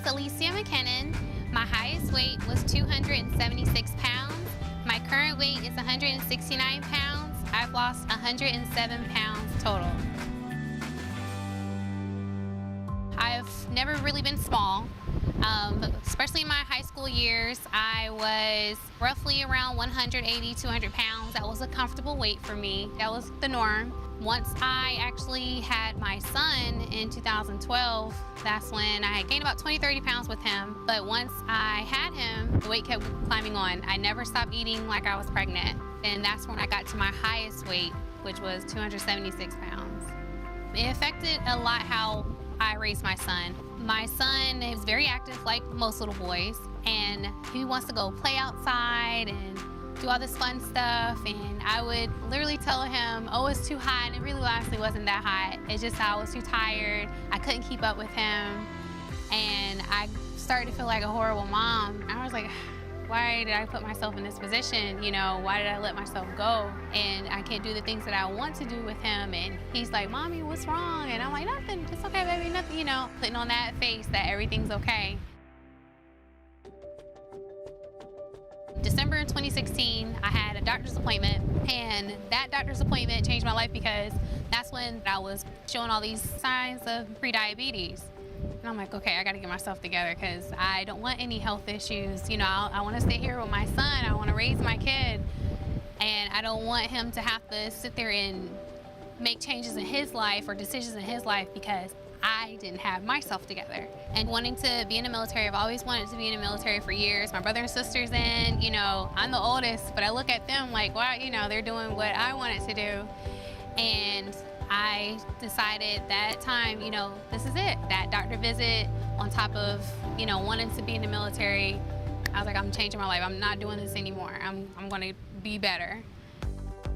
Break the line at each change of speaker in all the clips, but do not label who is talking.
Alisia McKennon. My highest weight was 276 pounds. My current weight is 169 pounds. I've lost 107 pounds total. I've never really been small, especially in my high school years. I was roughly around 180, 200 pounds. That was a comfortable weight for me. That was the norm. Once I actually had my son in 2012, that's when I had gained about 20, 30 pounds with him. But once I had him, the weight kept climbing on. I never stopped eating like I was pregnant. And that's when I got to my highest weight, which was 276 pounds. It affected a lot how I raised my son. My son is very active, like most little boys, and he wants to go play outside and do all this fun stuff, and I would literally tell him, oh, it's too hot, and it really honestly wasn't that hot. It's just I was too tired. I couldn't keep up with him, and I started to feel like a horrible mom. I was like, why did I put myself in this position? You know, why did I let myself go? And I can't do the things that I want to do with him. And he's like, Mommy, what's wrong? And I'm like, nothing, it's okay, baby, nothing, you know, putting on that face that everything's okay. December 2016, I had a doctor's appointment, and that doctor's appointment changed my life because that's when I was showing all these signs of prediabetes. And I'm like, okay, I gotta get myself together because I don't want any health issues. You know, I wanna stay here with my son, I wanna raise my kid, and I don't want him to have to sit there and make changes in his life or decisions in his life because I didn't have myself together. And wanting to be in the military, I've always wanted to be in the military for years. My brother and sister's in, you know, I'm the oldest, but I look at them like, wow, you know, they're doing what I wanted to do. And I decided that time, you know, this is it. That doctor visit on top of, you know, wanting to be in the military, I was like, I'm changing my life. I'm not doing this anymore. I'm gonna be better.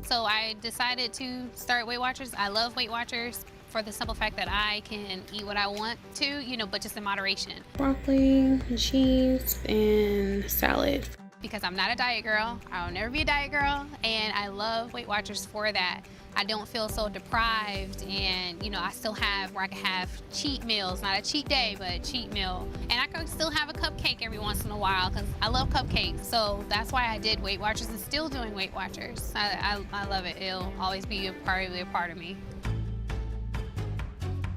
So I decided to start Weight Watchers. I love Weight Watchers for the simple fact that I can eat what I want to, you know, but just in moderation.
Broccoli, cheese, and salad.
Because I'm not a diet girl, I'll never be a diet girl, and I love Weight Watchers for that. I don't feel so deprived, and you know, I still have where I can have cheat meals, not a cheat day, but a cheat meal. And I can still have a cupcake every once in a while because I love cupcakes. So that's why I did Weight Watchers and still doing Weight Watchers. I love it. It'll always be probably a part of me.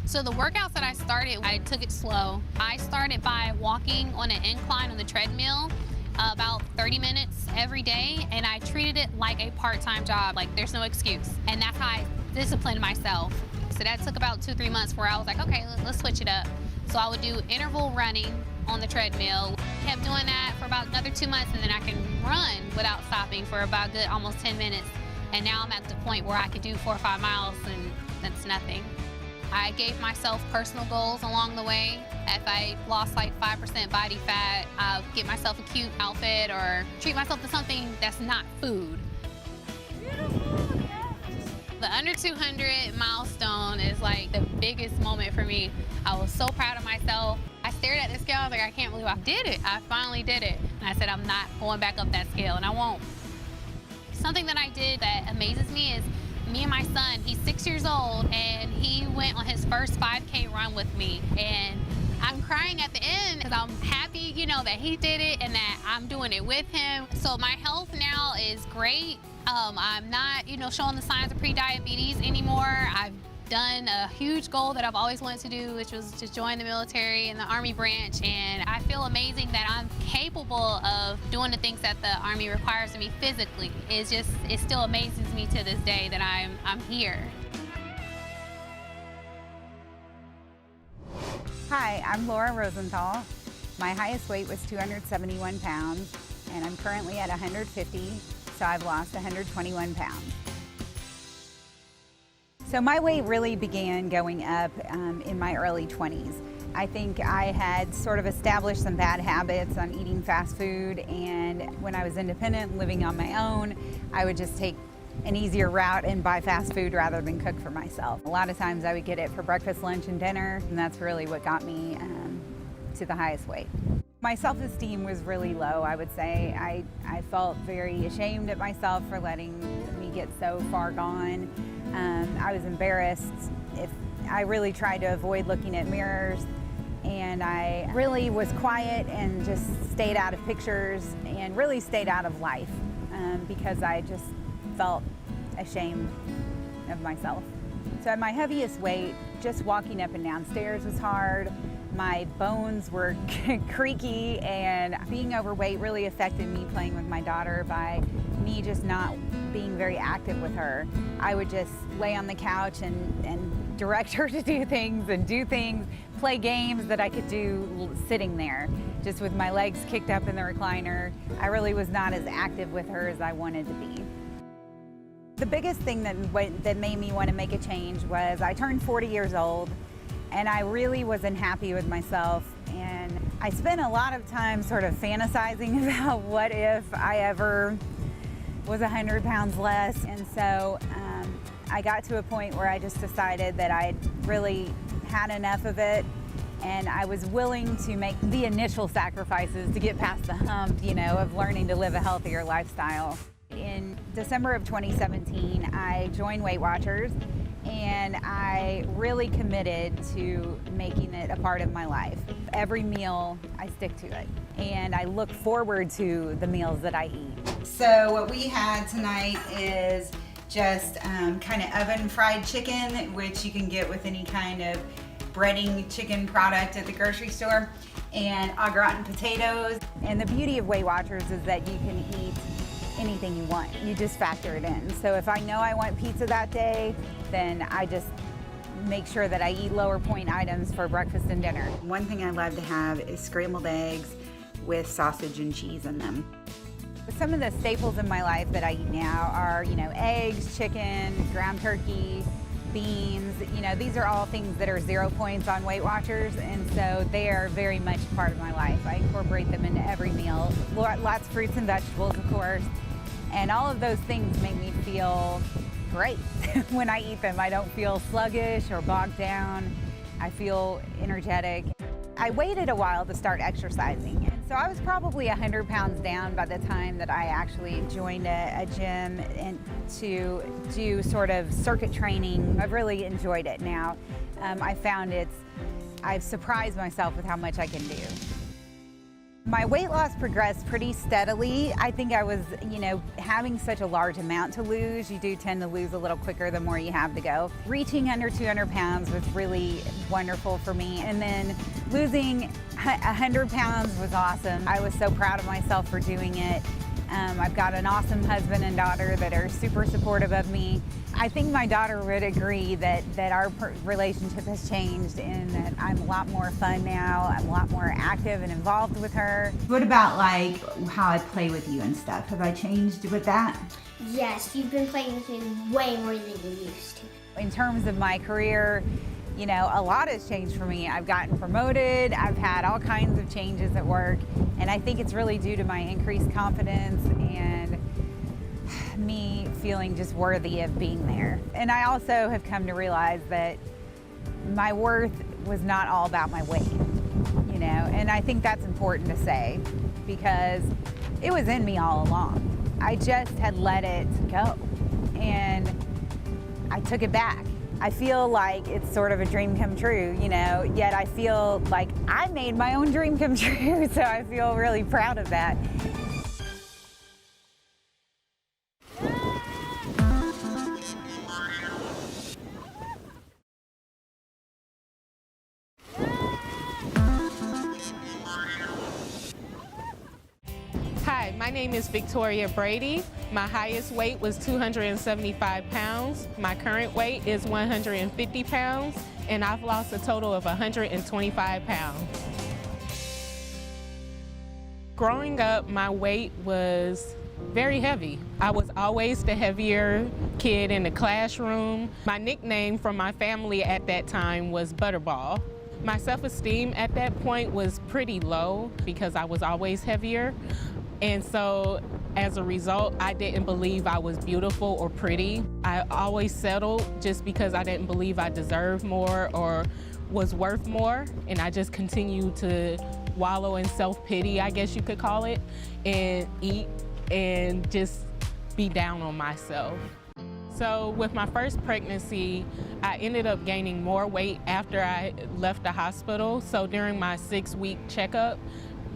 So the workouts that I started, I took it slow. I started by walking on an incline on the treadmill about 30 minutes every day, and I treated it like a part-time job, like there's no excuse. And that's how I disciplined myself. So that took about 2-3 months where I was like, okay, let's switch it up. So I would do interval running on the treadmill. Kept doing that for about another 2 months, and then I can run without stopping for about good almost 10 minutes. And now I'm at the point where I could do 4 or 5 miles, and that's nothing. I gave myself personal goals along the way. If I lost like 5% body fat, I'll get myself a cute outfit or treat myself to something that's not food. Beautiful, yes. The under 200 milestone is like the biggest moment for me. I was so proud of myself. I stared at the scale, I was like, I can't believe I did it. I finally did it. And I said, I'm not going back up that scale, and I won't. Something that I did that amazes me is me and my son, he's 6 years old, and he went on his first 5K run with me. And I'm crying at the end because I'm happy, you know, that he did it and that I'm doing it with him. So my health now is great. I'm not, you know, showing the signs of pre-diabetes anymore. I've done a huge goal that I've always wanted to do, which was to join the military and the Army branch, and I feel amazing that I'm capable of doing the things that the Army requires of me physically. It still amazes me to this day that I'm here.
Hi, I'm Laura Rosenthal. My highest weight was 271 pounds, and I'm currently at 150, so I've lost 121 pounds. So my weight really began going up in my early 20s. I think I had sort of established some bad habits on eating fast food, and when I was independent, living on my own, I would just take an easier route and buy fast food rather than cook for myself. A lot of times I would get it for breakfast, lunch, and dinner, and that's really what got me to the highest weight. My self-esteem was really low, I would say. I felt very ashamed at myself for letting me get so far gone. I was embarrassed. I really tried to avoid looking at mirrors. and I really was quiet and just stayed out of pictures and really stayed out of life because I just felt ashamed of myself. So at my heaviest weight, just walking up and down stairs was hard. My bones were creaky, and being overweight really affected me playing with my daughter by me just not being very active with her. I would just lay on the couch and direct her to do things, play games that I could do sitting there, just with my legs kicked up in the recliner. I really was not as active with her as I wanted to be. The biggest thing that made me want to make a change was I turned 40 years old, and I really wasn't happy with myself. And I spent a lot of time sort of fantasizing about what if I ever was 100 pounds less. And so I got to a point where I just decided that I'd really had enough of it, and I was willing to make the initial sacrifices to get past the hump, of learning to live a healthier lifestyle. In December of 2017, I joined Weight Watchers, and I really committed to making it a part of my life. Every meal, I stick to it, and I look forward to the meals that I eat. So what we had tonight is just kind of oven fried chicken, which you can get with any kind of breading chicken product at the grocery store, and au gratin potatoes. And the beauty of Weight Watchers is that you can eat anything you want. You just factor it in. So if I know I want pizza that day, then I just make sure that I eat lower point items for breakfast and dinner. One thing I love to have is scrambled eggs with sausage and cheese in them. Some of the staples in my life that I eat now are, eggs, chicken, ground turkey, beans. These are all things that are 0 points on Weight Watchers, and so they are very much part of my life. I incorporate them into every meal. Lots of fruits and vegetables, of course, and all of those things make me feel great when I eat them. I don't feel sluggish or bogged down. I feel energetic. I waited a while to start exercising, and so I was probably 100 pounds down by the time that I actually joined a gym and to do sort of circuit training. I've really enjoyed it now. I found I've surprised myself with how much I can do. My weight loss progressed pretty steadily. I think I was, having such a large amount to lose. You do tend to lose a little quicker the more you have to go. Reaching under 200 pounds was really wonderful for me. And then losing 100 pounds was awesome. I was so proud of myself for doing it. I've got an awesome husband and daughter that are super supportive of me. I think my daughter would agree that our relationship has changed and that I'm a lot more fun now. I'm a lot more active and involved with her. What about like how I play with you and stuff? Have I changed with that?
Yes, you've been playing with me way more than you used to.
In terms of my career, a lot has changed for me. I've gotten promoted, I've had all kinds of changes at work, and I think it's really due to my increased confidence and me feeling just worthy of being there. And I also have come to realize that my worth was not all about my weight, and I think that's important to say because it was in me all along. I just had let it go, and I took it back. I feel like it's sort of a dream come true, yet I feel like I made my own dream come true, so I feel really proud of that.
Hi, my name is Victoria Brady. My highest weight was 275 pounds. My current weight is 150 pounds, and I've lost a total of 125 pounds. Growing up, my weight was very heavy. I was always the heavier kid in the classroom. My nickname from my family at that time was Butterball. My self-esteem at that point was pretty low because I was always heavier. And so as a result, I didn't believe I was beautiful or pretty. I always settled just because I didn't believe I deserved more or was worth more. And I just continued to wallow in self-pity, I guess you could call it, and eat and just be down on myself. So with my first pregnancy, I ended up gaining more weight after I left the hospital. So during my 6-week checkup,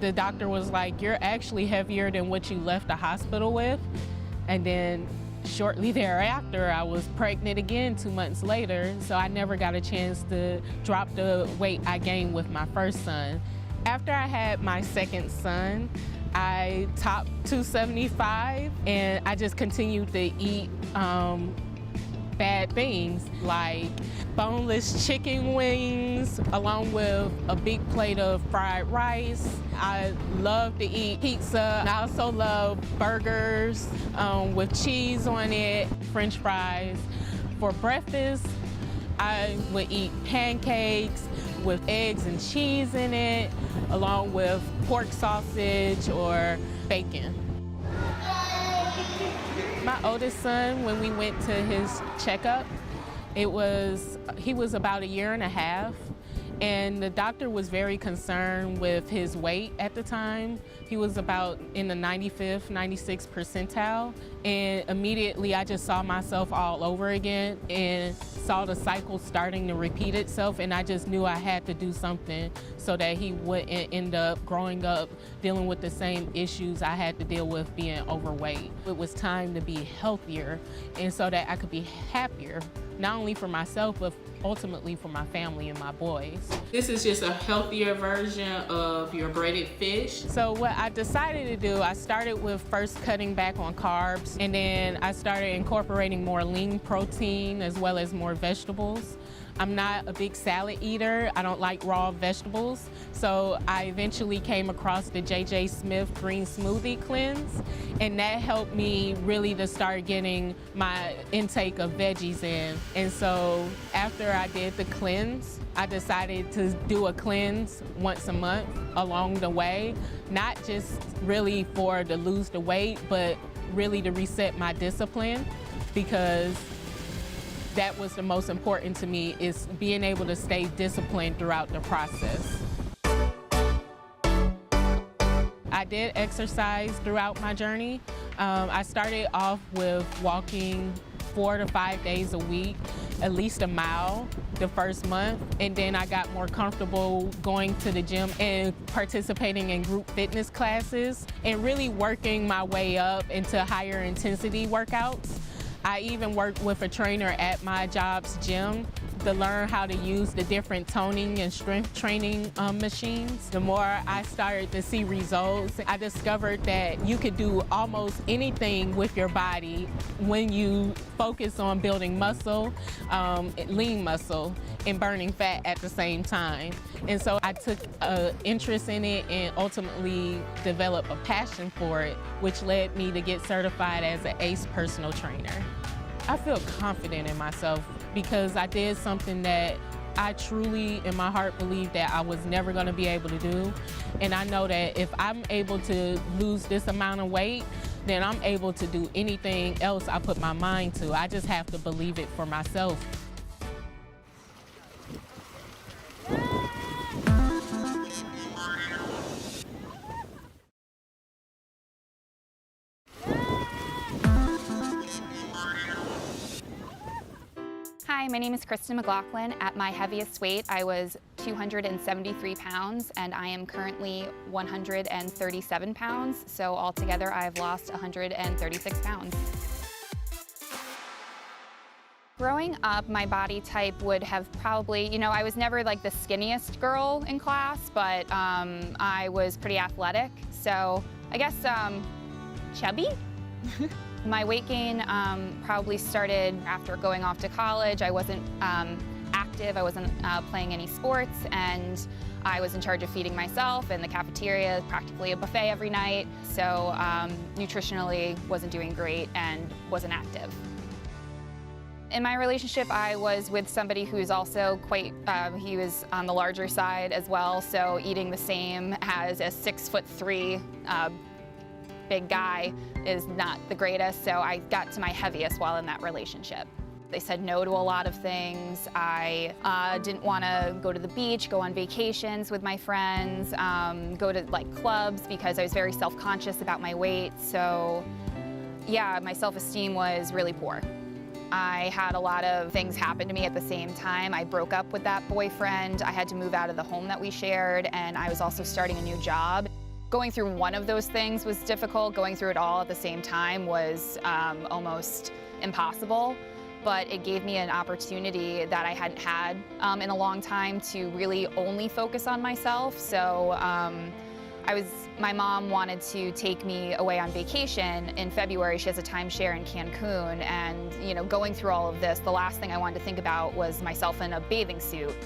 the doctor was like, "You're actually heavier than what you left the hospital with." And then shortly thereafter, I was pregnant again 2 months later. So I never got a chance to drop the weight I gained with my first son. After I had my second son, I topped 275, and I just continued to eat bad things like boneless chicken wings, along with a big plate of fried rice. I love to eat pizza. I also love burgers with cheese on it, French fries. For breakfast, I would eat pancakes with eggs and cheese in it, along with pork sausage or bacon. My oldest son, when we went to his checkup, he was about 1.5 years, and the doctor was very concerned with his weight at the time. He was about in the 95th, 96th percentile, and immediately I just saw myself all over again and saw the cycle starting to repeat itself, and I just knew I had to do something so that he wouldn't end up growing up dealing with the same issues I had to deal with being overweight. It was time to be healthier, and so that I could be happier, not only for myself, but ultimately for my family and my boys. This is just a healthier version of your breaded fish. So what I decided to do, I started with first cutting back on carbs, and then I started incorporating more lean protein as well as more vegetables. I'm not a big salad eater. I don't like raw vegetables. So I eventually came across the J.J. Smith Green Smoothie Cleanse, and that helped me really to start getting my intake of veggies in. And so after I did the cleanse, I decided to do a cleanse once a month along the way, not just really to lose the weight, but really to reset my discipline, because that was the most important to me, is being able to stay disciplined throughout the process. I did exercise throughout my journey. I started off with walking 4 to 5 days a week, at least a mile the first month, and then I got more comfortable going to the gym and participating in group fitness classes and really working my way up into higher intensity workouts. I even worked with a trainer at my job's gym to learn how to use the different toning and strength training machines. The more I started to see results, I discovered that you could do almost anything with your body when you focus on building muscle, lean muscle, and burning fat at the same time. And so I took an interest in it and ultimately developed a passion for it, which led me to get certified as an ACE personal trainer. I feel confident in myself because I did something that I truly, in my heart, believe that I was never gonna be able to do. And I know that if I'm able to lose this amount of weight, then I'm able to do anything else I put my mind to. I just have to believe it for myself.
Hi, my name is Kristen McLaughlin. At my heaviest weight, I was 273 pounds, and I am currently 137 pounds. So altogether, I've lost 136 pounds. Growing up, my body type would have probably, I was never like the skinniest girl in class, but I was pretty athletic. So I guess chubby? My weight gain probably started after going off to college. I wasn't active, I wasn't playing any sports, and I was in charge of feeding myself, and the cafeteria is practically a buffet every night. So nutritionally wasn't doing great and wasn't active. In my relationship, I was with somebody who's also quite, he was on the larger side as well, so eating the same as a 6'3" big guy is not the greatest, so I got to my heaviest while in that relationship. They said no to a lot of things. I didn't want to go to the beach, go on vacations with my friends, go to like clubs because I was very self-conscious about my weight. So yeah, my self-esteem was really poor. I had a lot of things happen to me at the same time. I broke up with that boyfriend. I had to move out of the home that we shared, and I was also starting a new job. Going through one of those things was difficult. Going through it all at the same time was almost impossible. But it gave me an opportunity that I hadn't had in a long time to really only focus on myself. So my mom wanted to take me away on vacation in February. She has a timeshare in Cancun, and going through all of this, the last thing I wanted to think about was myself in a bathing suit.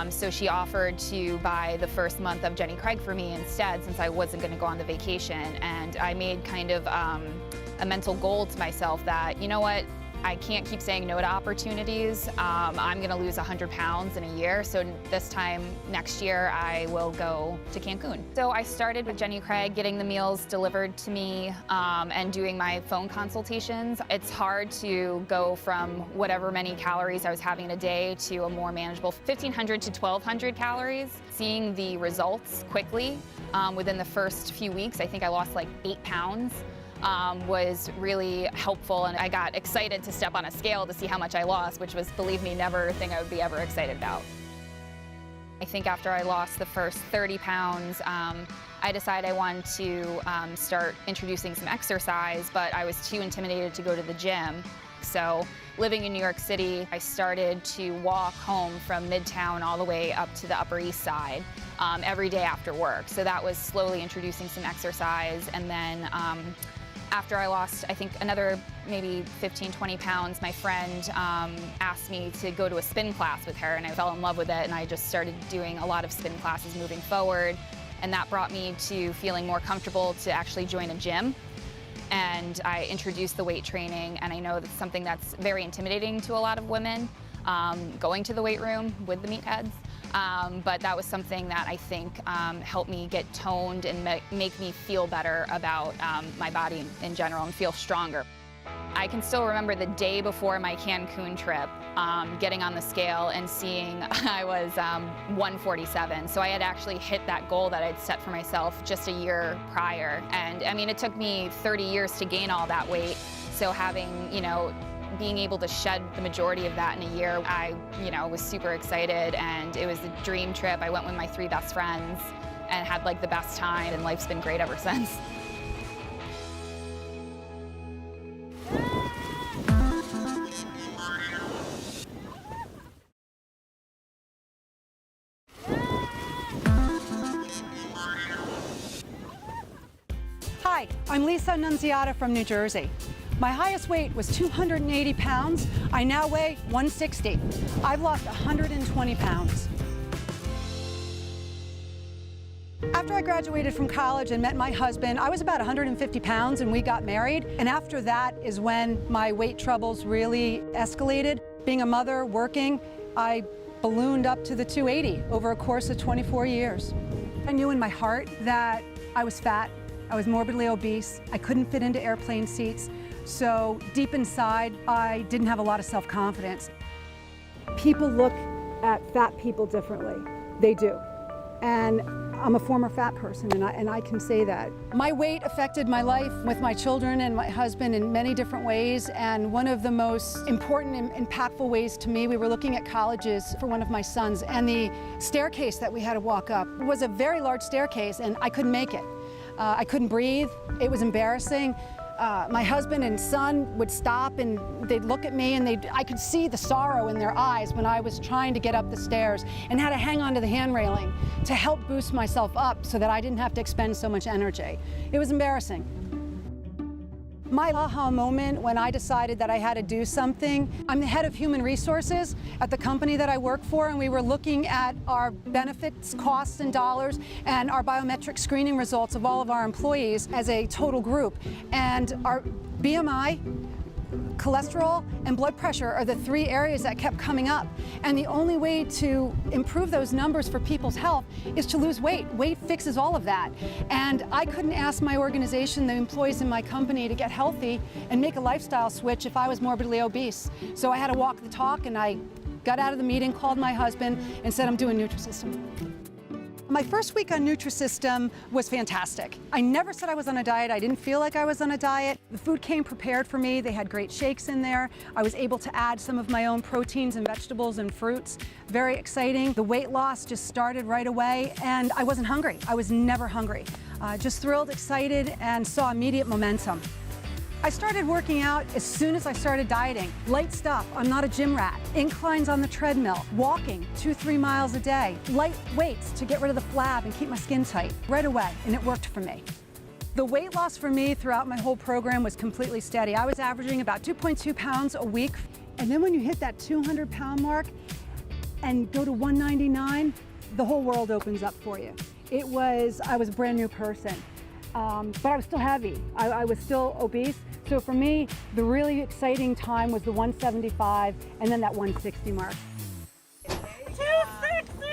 So she offered to buy the first month of Jenny Craig for me instead, since I wasn't going to go on the vacation. And I made kind of a mental goal to myself that, you know what, I can't keep saying no to opportunities. I'm going to lose 100 pounds in a year, so this time next year I will go to Cancun. So I started with Jenny Craig, getting the meals delivered to me and doing my phone consultations. It's hard to go from whatever many calories I was having a day to a more manageable 1,500 to 1,200 calories. Seeing the results quickly within the first few weeks, I think I lost like 8 pounds. Was really helpful, and I got excited to step on a scale to see how much I lost, which was, believe me, never a thing I would be ever excited about. I think after I lost the first 30 pounds, I decided I wanted to start introducing some exercise, but I was too intimidated to go to the gym. So living in New York City, I started to walk home from Midtown all the way up to the Upper East Side every day after work. So that was slowly introducing some exercise, and then after I lost, I think, another maybe 15, 20 pounds, my friend asked me to go to a spin class with her, and I fell in love with it, and I just started doing a lot of spin classes moving forward, and that brought me to feeling more comfortable to actually join a gym. And I introduced the weight training, and I know that's something that's very intimidating to a lot of women, going to the weight room with the meatheads. But that was something that I think helped me get toned and make me feel better about my body in general and feel stronger. I can still remember the day before my Cancun trip, getting on the scale and seeing I was 147. So I had actually hit that goal that I'd set for myself just a year prior. And I mean, it took me 30 years to gain all that weight. So having, being able to shed the majority of that in a year, I, was super excited, and it was a dream trip. I went with my 3 best friends and had like the best time, and life's been great ever since.
Hi, I'm Lisa Nunziata from New Jersey. My highest weight was 280 pounds. I now weigh 160. I've lost 120 pounds. After I graduated from college and met my husband, I was about 150 pounds and we got married. And after that is when my weight troubles really escalated. Being a mother, working, I ballooned up to the 280 over a course of 24 years. I knew in my heart that I was fat. I was morbidly obese. I couldn't fit into airplane seats. So deep inside, I didn't have a lot of self-confidence. People look at fat people differently. They do. And I'm a former fat person, and I can say that. My weight affected my life with my children and my husband in many different ways. And one of the most important and impactful ways to me, we were looking at colleges for one of my sons, and the staircase that we had to walk up was a very large staircase, and I couldn't make it. I couldn't breathe. It was embarrassing. My husband and son would stop and they'd look at me, and I could see the sorrow in their eyes when I was trying to get up the stairs, and had to hang onto the hand railing to help boost myself up so that I didn't have to expend so much energy. It was embarrassing. My aha moment when I decided that I had to do something, I'm the head of human resources at the company that I work for, and we were looking at our benefits, costs in dollars, and our biometric screening results of all of our employees as a total group. And our BMI, cholesterol, and blood pressure are the 3 areas that kept coming up. And the only way to improve those numbers for people's health is to lose weight. Weight fixes all of that. And I couldn't ask my organization, the employees in my company, to get healthy and make a lifestyle switch if I was morbidly obese. So I had to walk the talk, and I got out of the meeting, called my husband, and said, I'm doing Nutrisystem. My first week on Nutrisystem was fantastic. I never said I was on a diet. I didn't feel like I was on a diet. The food came prepared for me. They had great shakes in there. I was able to add some of my own proteins and vegetables and fruits. Very exciting. The weight loss just started right away, and I wasn't hungry. I was never hungry. Just thrilled, excited, and saw immediate momentum. I started working out as soon as I started dieting. Light stuff, I'm not a gym rat. Inclines on the treadmill, walking 2-3 miles a day. Light weights to get rid of the flab and keep my skin tight. Right away, and it worked for me. The weight loss for me throughout my whole program was completely steady. I was averaging about 2.2 pounds a week. And then when you hit that 200-pound mark and go to 199, the whole world opens up for you. I was a brand new person. But I was still heavy. I was still obese. So for me, the really exciting time was the 175 and then that 160 mark. 260!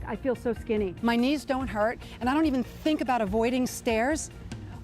I feel so skinny. My knees don't hurt, and I don't even think about avoiding stairs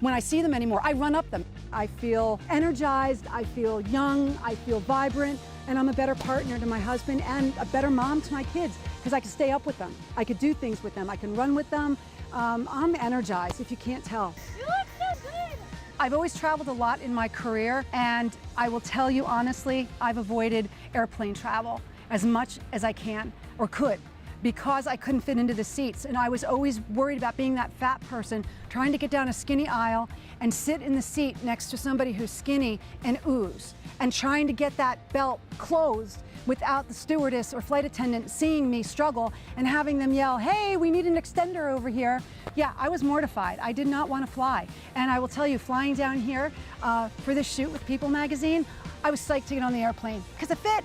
when I see them anymore. I run up them. I feel energized, I feel young, I feel vibrant, and I'm a better partner to my husband and a better mom to my kids because I can stay up with them. I could do things with them. I can run with them. I'm energized, if you can't tell.
You look so good.
I've always traveled a lot in my career, and I will tell you honestly, I've avoided airplane travel as much as I can or could because I couldn't fit into the seats, and I was always worried about being that fat person trying to get down a skinny aisle and sit in the seat next to somebody who's skinny and ooze, and trying to get that belt closed without the stewardess or flight attendant seeing me struggle and having them yell, "Hey, we need an extender over here." Yeah, I was mortified. I did not want to fly. And I will tell you, flying down here for this shoot with People magazine, I was psyched to get on the airplane because it fit.